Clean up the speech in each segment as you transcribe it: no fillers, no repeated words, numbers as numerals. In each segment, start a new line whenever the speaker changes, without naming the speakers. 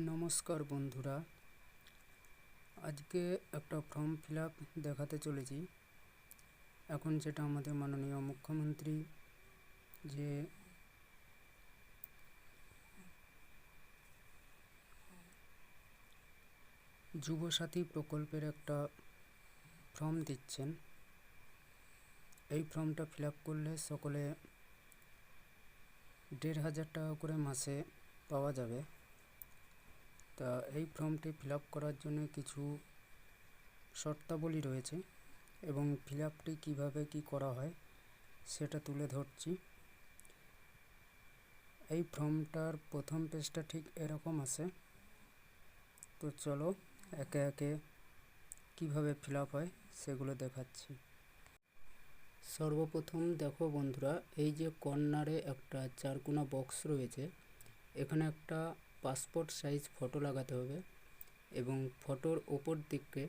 নমস্কার বন্ধুরা, আজকে একটা ফর্ম ফিল আপ দেখাতে চলেছি। এখন যেটা আমাদের মাননীয় মুখ্যমন্ত্রী যে যুবসাথী প্রকল্পের একটা ফর্ম দিচ্ছেন, এই ফর্মটা ফিল আপ করলে সকলে ১,৫০০ টাকা করে মাসে পাওয়া যাবে। তা এই ফর্মটি ফিল আপ করার জন্য কিছু শর্তাবলী রয়েছে এবং ফিল আপটি কীভাবে কী করা হয় সেটা তুলে ধরছি। এই ফর্মটার প্রথম পেজটা ঠিক এরকম আসে। তো চলো একে একে কীভাবে ফিল আপ হয় সেগুলো দেখাচ্ছি। সর্বপ্রথম দেখো বন্ধুরা, এই যে কর্নারে একটা চারকোনা বক্স রয়েছে, এখানে একটা পাসপোর্ট সাইজ ফটো লাগাতে হবে এবং ফটোর ওপর দিকে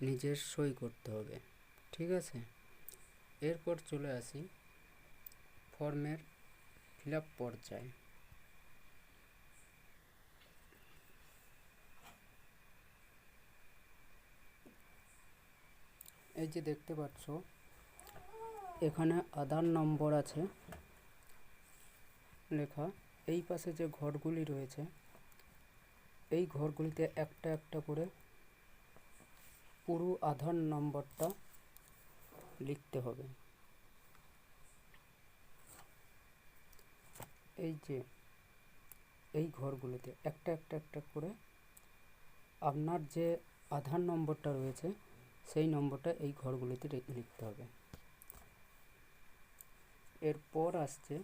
নিজের সই করতে হবে। ঠিক আছে, এরপর চলে আসি ফর্মের ফিল আপ পর্যায়ে। এই যে দেখতে পাচ্ছ, এখানে আধার নম্বর আছে লেখা। এই পাশে যে ঘরগুলি রয়েছে, এই ঘরগুলিতে একটা একটা করে পুরো আধার নম্বরটা লিখতে হবে। এই যে এই ঘরগুলিতে একটা একটা করে আপনার যে আধার নম্বরটা রয়েছে সেই নম্বরটা এই ঘরগুলিতে লিখতে হবে। এরপর আসছে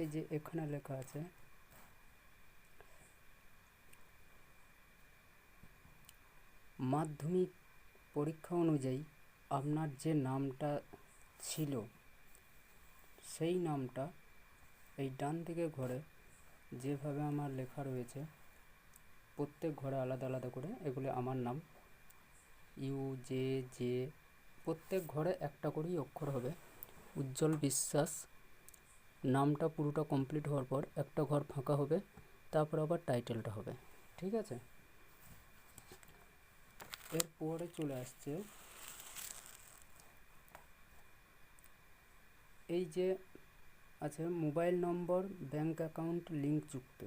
এই যে এখানে লেখা আছে মাধ্যমিক পরীক্ষা অনুযায়ী আপনার যে নামটা ছিল সেই নামটা এই ডান দিকে ঘরে যেভাবে আমার লেখা রয়েছে, প্রত্যেক ঘরে আলাদা আলাদা করে এগুলো আমার নাম, UJJ, প্রত্যেক ঘরে একটা করেই অক্ষর হবে। উজ্জ্বল বিশ্বাস নামটা পুরোটা কমপ্লিট হওয়ার পর একটা ঘর ফাঁকা হবে, তারপর আবার টাইটেলটা হবে। ঠিক আছে, এরপরে চলে আসছে এই যে আছে মোবাইল নম্বর ব্যাংক অ্যাকাউন্ট লিঙ্ক যুক্ত।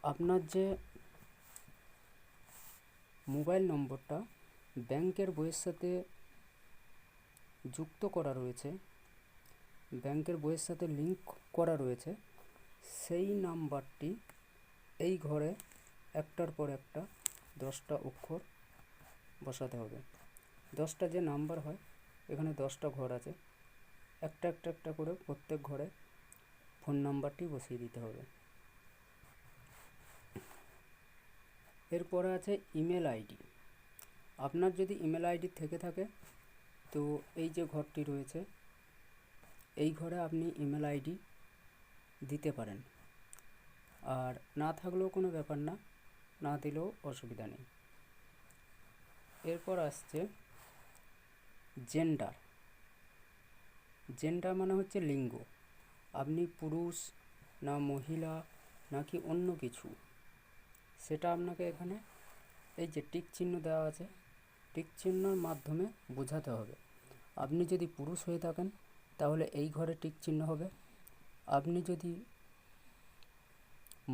আপনার যে মোবাইল নম্বরটা ব্যাংকের বইয়ের সাথে যুক্ত করা রয়েছে, ব্যাংকের বইয়ের সাথে লিঙ্ক করা রয়েছে, সেই নাম্বারটি এই ঘরে একটার পর একটা 10টা অক্ষর বসাতে হবে। 10টা যে নাম্বার হয়, এখানে 10টা ঘর আছে, একটা একটা একটা করে প্রত্যেক ঘরে ফোন নাম্বারটি বসিয়ে দিতে হবে। এরপরে আছে ইমেল আইডি। আপনার যদি ইমেল আইডি থেকে থাকে তো এই যে ঘরটি রয়েছে এই ঘরে আপনি ইমেল আইডি দিতে পারেন, আর না থাকলেও কোনো ব্যাপার না, না দিলেও অসুবিধা নেই। এরপর আসছে জেন্ডার। জেন্ডার মানে হচ্ছে লিঙ্গ, আপনি পুরুষ না মহিলা নাকি অন্য কিছু, সেটা আপনাকে এখানে এই যে টিক চিহ্ন দেওয়া আছে, টিক চিহ্নর মাধ্যমে বোঝাতে হবে। আপনি যদি পুরুষ হয়ে থাকেন তাহলে এই ঘরে টিক চিহ্ন হবে, আপনি যদি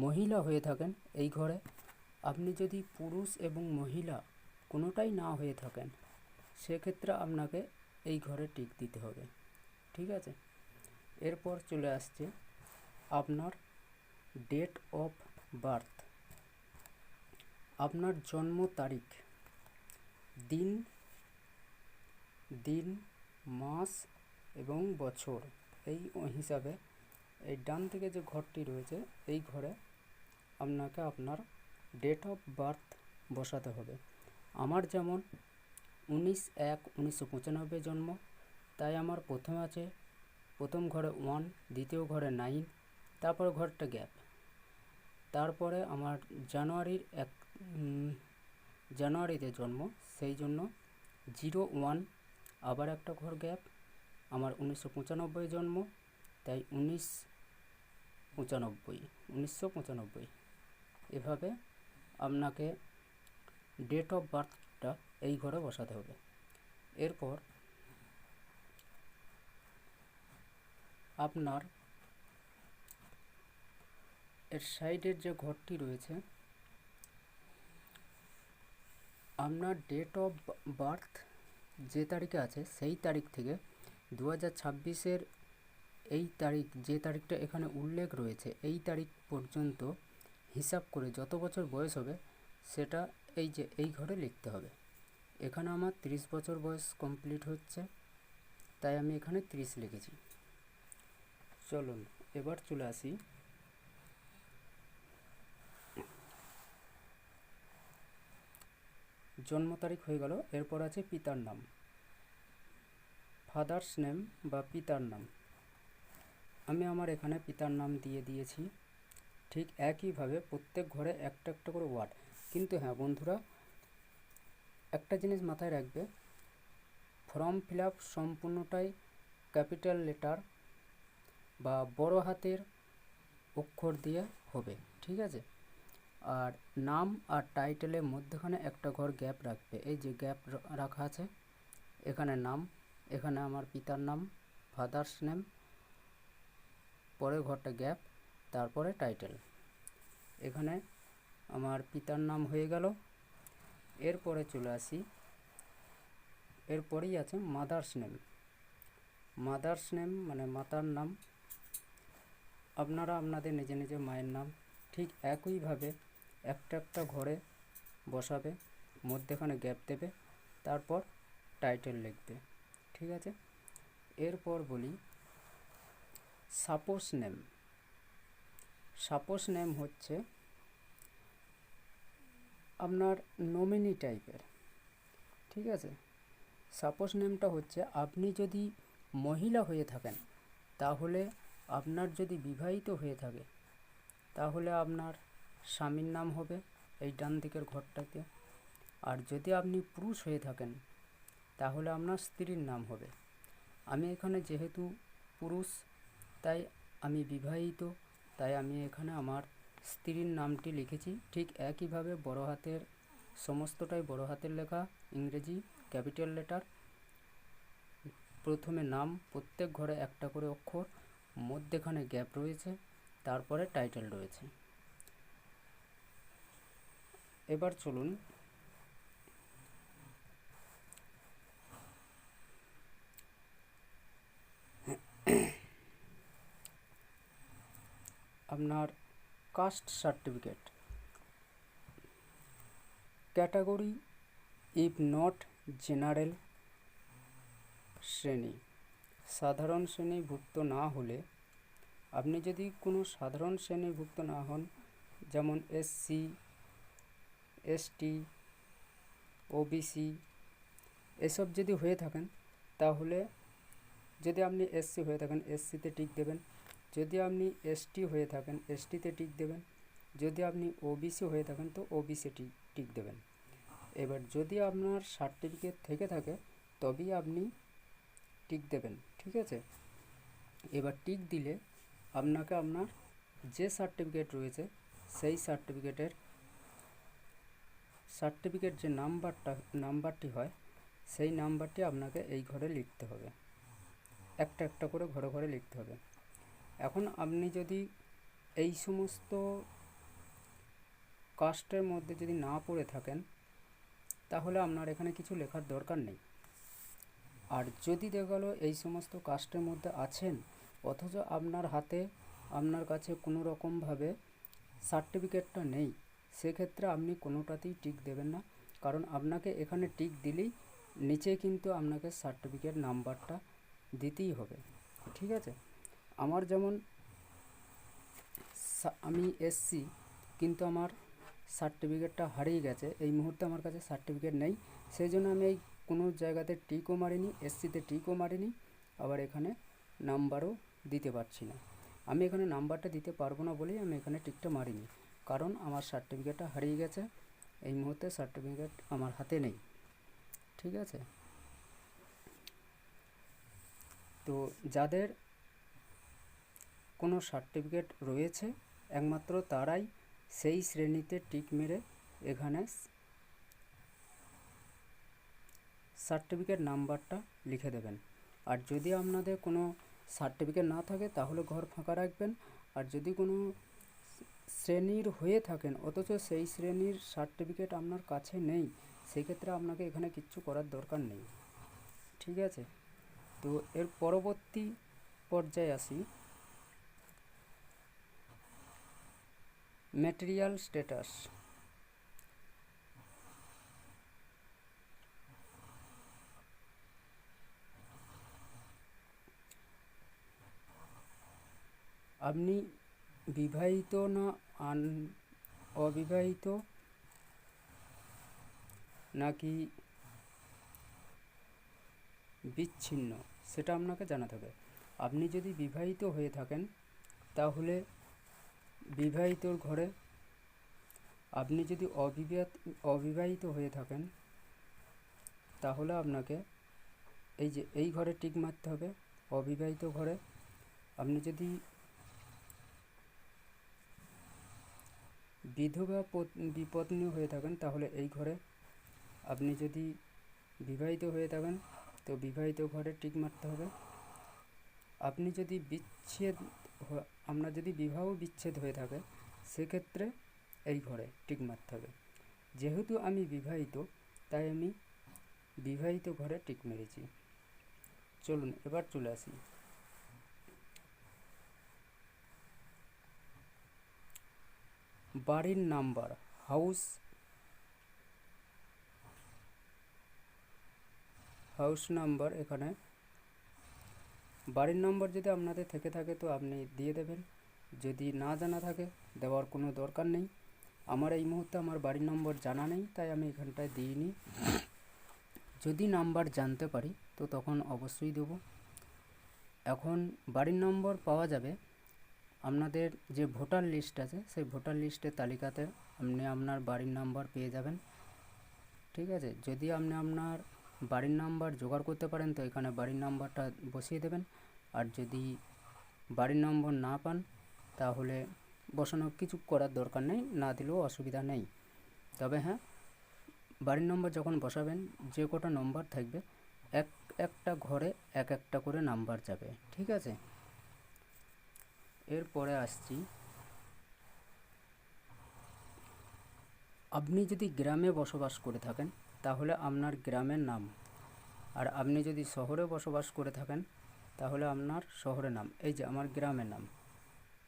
মহিলা হয়ে থাকেন এই ঘরে, আপনি যদি পুরুষ এবং মহিলা কোনোটাই না হয়ে থাকেন সেক্ষেত্রে আপনাকে এই ঘরে টিক দিতে হবে। ঠিক আছে, এরপর চলে আসছে আপনার ডেট অফ বার্থ। আপনার জন্ম তারিখ, দিন মাস এবং বছর, এই হিসাবে এই ডান থেকে যে ঘরটি রয়েছে এই ঘরে আপনাকে আপনার ডেট অফ বার্থ বসাতে হবে। আমার যেমন 19/1/1995 জন্ম, তাই আমার প্রথমে আছে প্রথম ঘরে 1, দ্বিতীয় ঘরে 9, তারপর ঘরটা গ্যাপ, তারপরে আমার জানুয়ারিতে জন্ম, সেই জন্য 01, আবার একটা ঘর গ্যাপ, আমার 1995 জন্ম, তাই 1995 এভাবে আপনাকে ডেট অফ বার্থটা এই ঘরে বসাতে হবে। এরপর আপনার এর সাইডের যে ঘরটি রয়েছে, আপনার ডেট অফ বার্থ যে তারিখে আছে সেই তারিখ থেকে 2026-এর এই তারিখ, যে তারিখটা এখানে উল্লেখ রয়েছে, এই তারিখ পর্যন্ত হিসাব করে যত বছর বয়স হবে সেটা এই যে এই ঘরে লিখতে হবে। এখানে আমার 30 বছর বয়স কমপ্লিট হচ্ছে, তাই আমি এখানে 30 লিখেছি। চলুন এবার চলে আসি জন্ম তারিখ হয়ে গেল। এরপর আছে পিতার নাম, ফাদার্স নেম বা পিতার নাম। আমি আমার এখানে পিতার নাম দিয়ে দিয়েছি। ঠিক একইভাবে প্রত্যেক ঘরে একটা একটা করে ওয়ার্ড। কিন্তু হ্যাঁ বন্ধুরা, একটা জিনিস মাথায় রাখবে, ফর্ম ফিল আপ সম্পূর্ণটাই ক্যাপিটাল লেটার বা বড় হাতের অক্ষর দিয়ে হবে, ঠিক আছে? আর নাম আর টাইটেলের মধ্যখানে একটা ঘর গ্যাপ রাখবে। এই যে গ্যাপ রাখা আছে, এখানে নাম, এখানে আমার পিতার নাম, ফাদার্স নেম, পরের ঘরটা গ্যাপ, তারপরে টাইটেল। এখানে আমার পিতার নাম হয়ে গেল। এরপরে চলে আসি, এরপরেই আছে মাদার্স নেম। মাদার্স নেম মানে মাতার নাম। আপনারা আপনাদের নিজে নিজে মায়ের নাম ঠিক একইভাবে একটা একটা ঘরে বসাবে, মধ্যেখানে গ্যাপ দেবে, তারপর টাইটেল লিখবে, ঠিক আছে? এরপর বলি সাপোজ নেম। সাপোজ নেম হচ্ছে আপনার নমিনি টাইপের, ঠিক আছে? সাপোজ নেমটা হচ্ছে আপনি যদি মহিলা হয়ে থাকেন, তাহলে আপনার যদি বিবাহিত হয়ে থাকে তাহলে আপনার স্বামীর নাম হবে এই ডান দিকের ঘরটাতে। আর যদি আপনি পুরুষ হয়ে থাকেন তাহলে আপনার স্ত্রীর নাম হবে। আমি এখানে যেহেতু পুরুষ, তাই আমি বিবাহিত, তাই আমি এখানে আমার স্ত্রীর নামটি লিখেছি। ঠিক একইভাবে বড় হাতের সমস্তটাই বড় হাতের লেখা, ইংরেজি ক্যাপিটাল লেটার, প্রথমে নাম, প্রত্যেক ঘরে একটা করে অক্ষর, মধ্যেখানে গ্যাপ রয়েছে, তারপরে টাইটেল রয়েছে। এবার চলুন আপনার caste certificate. Category if not general শ্রেণী, সাধারণ শ্রেণীভুক্ত না হলে, আপনি যদি কোনো সাধারণ শ্রেণীভুক্ত না হন, যেমন এসসি, এসটি, ওবিসি এসব যদি হয়ে থাকেন, তাহলে যদি আপনি এসসি হয়ে থাকেন এসসিতে টিক দেবেন, যদি আপনি এসটি হয়ে থাকেন এসটিতে টিক দেবেন, যদি আপনি ওবিসি হয়ে থাকেন তো ওবিসি টিক দেবেন। এবার যদি আপনার সার্টিফিকেট থেকে থাকে তবেই আপনি টিক দেবেন, ঠিক আছে? এবার টিক দিলে আপনাকে আপনার যে সার্টিফিকেট রয়েছে সেই সার্টিফিকেট যে নাম্বারটি হয় সেই নাম্বারটি আপনাকে এই ঘরে লিখতে হবে, একটা একটা করে ঘরে ঘরে লিখতে হবে। এখন আপনি যদি এই সমস্ত কাস্টের মধ্যে যদি না পড়ে থাকেন তাহলে আপনার এখানে কিছু লেখার দরকার নেই। আর যদি দেখা গেলো এই সমস্ত কাস্টের মধ্যে আছেন অথচ আপনার কাছে কোনো রকমভাবে সার্টিফিকেটটা নেই, সেক্ষেত্রে আপনি কোনোটাতেই টিক দেবেন না, কারণ আপনাকে এখানে টিক দিলেই নিচে কিন্তু আপনাকে সার্টিফিকেট নাম্বারটা দিতেই হবে, ঠিক আছে? আমার যেমন আমি এসসি, কিন্তু আমার সার্টিফিকেটটা হারিয়ে গেছে, এই মুহূর্তে আমার কাছে সার্টিফিকেট নেই, সেই জন্য আমি এই কোনো জায়গাতে টিকও মারিনি, এসসিতে টিকও মারিনি, আবার এখানে নাম্বারও দিতে পারছি না। আমি এখানে নাম্বারটা দিতে পারবো না বলেই আমি এখানে টিকটা মারিনি, কারণ আমার সার্টিফিকেটটা হারিয়ে গেছে, এই মুহূর্তে সার্টিফিকেট আমার হাতে নেই, ঠিক আছে? তো যাদের কোনো সার্টিফিকেট রয়েছে একমাত্র তারাই সেই শ্রেণীতে টিক মেরে এখানে সার্টিফিকেট নাম্বারটা লিখে দেবেন। আর যদি আপনাদের কোনো সার্টিফিকেট না থাকে তাহলে ঘর ফাঁকা রাখবেন। আর যদি কোনো শ্রেণীর হয়ে থাকেন অথচ সেই শ্রেণীর সার্টিফিকেট আপনার কাছে নেই, সেক্ষেত্রে আপনাকে এখানে কিচ্ছু করার দরকার নেই। ঠিক আছে, তো এর পরবর্তী পর্যায়ে আসি, ম্যাটেরিয়াল স্ট্যাটাস। আপনি বিবাহিত না অবিবাহিত নাকি বিচ্ছিন্ন সেটা আপনাকে জানাতে হবে। আপনি যদি বিবাহিত হয়ে থাকেন তাহলে বিবাহিতর ঘরে, আপনি যদি অবিবাহিত হয়ে থাকেন তাহলে আপনাকে এই ঘরে টিক মারতে হবে, অবিবাহিত ঘরে। আপনি যদি বিধবা বিপত্নী হয়ে থাকেন তাহলে এই ঘরে, আপনি যদি বিবাহিত হয়ে থাকেন তো বিবাহিত ঘরে টিক মারতে হবে। আপনি যদি আপনার যদি বিবাহ বিচ্ছেদ হয়ে থাকে সেক্ষেত্রে এই ঘরে টিক মারতে হবে। যেহেতু আমি বিবাহিত তাই আমি বিবাহিত ঘরে টিক মেরেছি। চলুন এবার চলে আসি বাড়ির নাম্বার, হাউস নাম্বার। এখানে বাড়ির নম্বর যদি আপনাদের থেকে থাকে তো আপনি দিয়ে দেবেন, যদি না জানা থাকে দেওয়ার কোনো দরকার নেই। আমার এই মুহূর্তে আমার বাড়ির নম্বর জানা নেই তাই আমি এখানটায় দিইনি। যদি নাম্বার জানতে পারি তো তখন অবশ্যই দেব। এখন বাড়ির নম্বর পাওয়া যাবে আপনাদের যে ভোটার লিস্ট আছে সেই ভোটার লিস্টের তালিকাতে আপনি আপনার বাড়ির নাম্বার পেয়ে যাবেন। ঠিক আছে, যদি আপনি আপনার বাড়ির নাম্বার জোগাড় করতে পারেন তো এখানে বাড়ির নাম্বারটা বসিয়ে দেবেন। আর যদি বাড়ির নম্বর না পান তাহলে বসানোর কিছু করার দরকার নেই, না দিলেও অসুবিধা নেই। তবে হ্যাঁ, বাড়ির নম্বর যখন বসাবেন যে কটা নম্বর থাকবে একটা ঘরে একটা করে নাম্বার যাবে। ঠিক আছে, এরপরে আসছি, আপনি যদি গ্রামে বসবাস করে থাকেন তাহলে আপনার গ্রামের নাম, আর আপনি যদি শহরে বসবাস করে থাকেন তাহলে আপনার শহরের নাম। এই যে আমার গ্রামের নাম,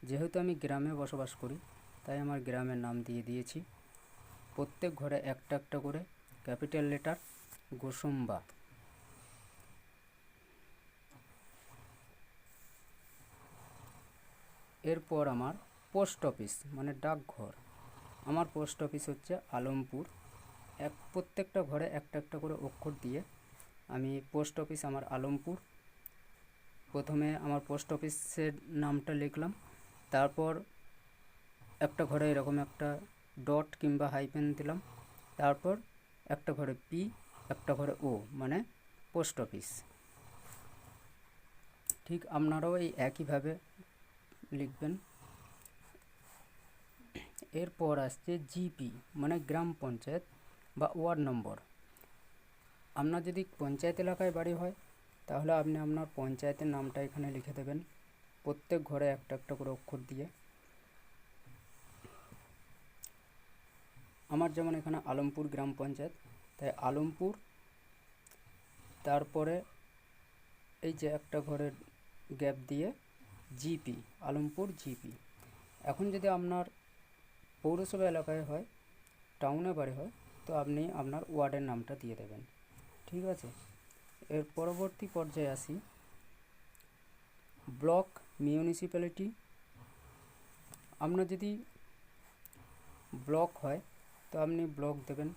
যেহেতু আমি গ্রামে বসবাস করি তাই আমার গ্রামের নাম দিয়ে দিয়েছি। প্রত্যেক ঘরে একটা একটা করে ক্যাপিটাল লেটার গোসম্বা। এরপর আমার পোস্ট অফিস মানে ডাকঘর, আমার পোস্ট অফিস হচ্ছে আলমপুর। প্রত্যেকটা ঘরে একটা একটা করে অক্ষর দিয়ে আমি পোস্ট অফিস আমার আলমপুর। প্রথমে আমার পোস্ট অফিসের নামটা লিখলাম, তারপর একটা ঘরে এরকম একটা ডট কিংবা হাইফেন দিলাম, তারপর একটা ঘরে পি, একটা ঘরে ও, মানে পোস্ট অফিস। ঠিক আপনারাও এই একইভাবে লিখবেন। এরপর আসছে জিপি মানে গ্রাম পঞ্চায়েত বা ওয়ার্ড নম্বর। আপনার যদি পঞ্চায়েত এলাকায় বাড়ি হয় তাহলে আপনি আপনার পঞ্চায়েতের নামটা এখানে লিখে দেবেন, প্রত্যেক ঘরে একটা একটা করে অক্ষর দিয়ে। আমার যেমন এখানে আলমপুর গ্রাম পঞ্চায়েত, তাই আলমপুর, তারপরে এই যে একটা ঘরের গ্যাপ দিয়ে জিপি, আলমপুর জিপি। এখন যদি আপনার পৌরসভা এলাকায় হয়, টাউনে বাড়ি হয়, তো আপনি আপনার ওয়ার্ডের নামটা দিয়ে দেবেন। ঠিক আছে, এর পরবর্তী পর্যায়ে আসি, ব্লক মিউনিসিপ্যালিটি। আপনার যদি ব্লক হয় তো আপনি ব্লক দেবেন।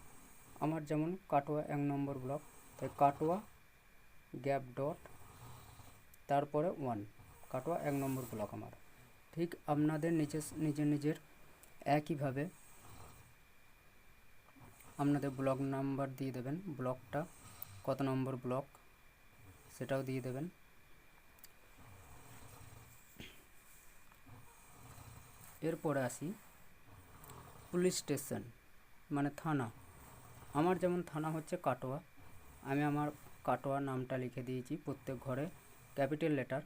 আমার যেমন কাটোয়া 1 নম্বর ব্লক, তাই কাটোয়া গ্যাপ ডট তারপরে 1, কাটোয়া 1 নম্বর ব্লক আমার। ঠিক আপনাদের নিজের একইভাবে আপনাদের ব্লক নাম্বার দিয়ে দেবেন, ব্লকটা কত নম্বর ব্লক সেটাও দিয়ে দেবেন। এরপরে আসি পুলিশ স্টেশন মানে থানা। আমার যেমন থানা হচ্ছে কাটোয়া, আমি আমার কাটোয়া নামটা লিখে দিয়েছি প্রত্যেক ঘরে ক্যাপিটাল লেটার,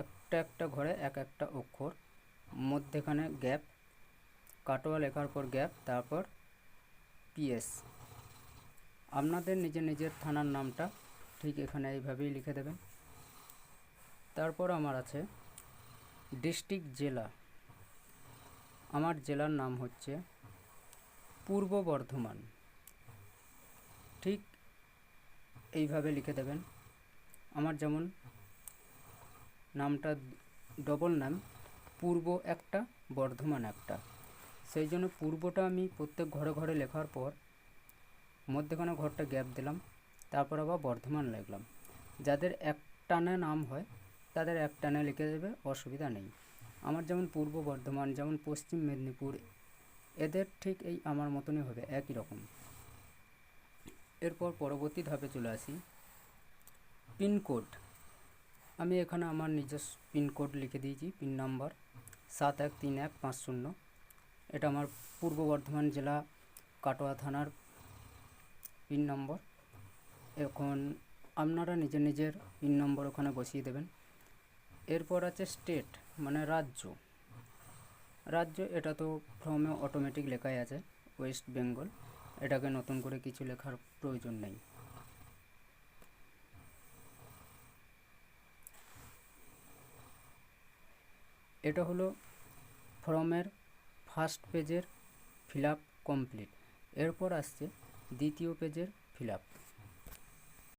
একটা একটা ঘরে এক একটা অক্ষর, মধ্যেখানে গ্যাপ, কাটোয়া লেখার পর গ্যাপ, তারপর পিএস। আপনাদের নিজের নিজের থানার নামটা ঠিক এখানে এইভাবেই লিখে দেবেন। তারপর আমার আছে ডিস্ট্রিক্ট জেলা। আমার জেলার নাম হচ্ছে পূর্ব বর্ধমান, ঠিক এইভাবে লিখে দেবেন। আমার যেমন নামটা ডবল নাম, পূর্ব একটা বর্ধমান একটা, সেই জন্য পূর্বটা আমি প্রত্যেক ঘরে ঘরে লেখার পর মধ্যেখানে ঘরটা গ্যাপ দিলাম, তারপর আবার বর্ধমান লিখলাম। যাদের এক টানে নাম হয় তাদের এক টানে লিখে দেবে, অসুবিধা নেই। আমার যেমন পূর্ব বর্ধমান, যেমন পশ্চিম মেদিনীপুর, এদের ঠিক এই আমার মতনই হবে, একই রকম। এরপর পরবর্তী ধাপে চলে আসি পিনকোড। আমি এখানে আমার নিজস্ব পিনকোড লিখে দিয়েছি, পিন নাম্বার 713150। এটা আমার পূর্ব বর্ধমান জেলা কাটোয়া থানার পিন নম্বর। এখন আপনারা নিজের নিজের পিন নম্বর ওখানে বসিয়ে দেবেন। এরপর আছে স্টেট মানে রাজ্য। রাজ্য এটা তো ফর্মে অটোমেটিক লেখাই আছে, ওয়েস্ট বেঙ্গল, এটাকে নতুন করে কিছু লেখার প্রয়োজন নেই। এটা হলো ফর্মের ফার্স্ট পেজের ফিল আপ কমপ্লিট। এরপর আসছে দ্বিতীয় পেজের ফিল আপ।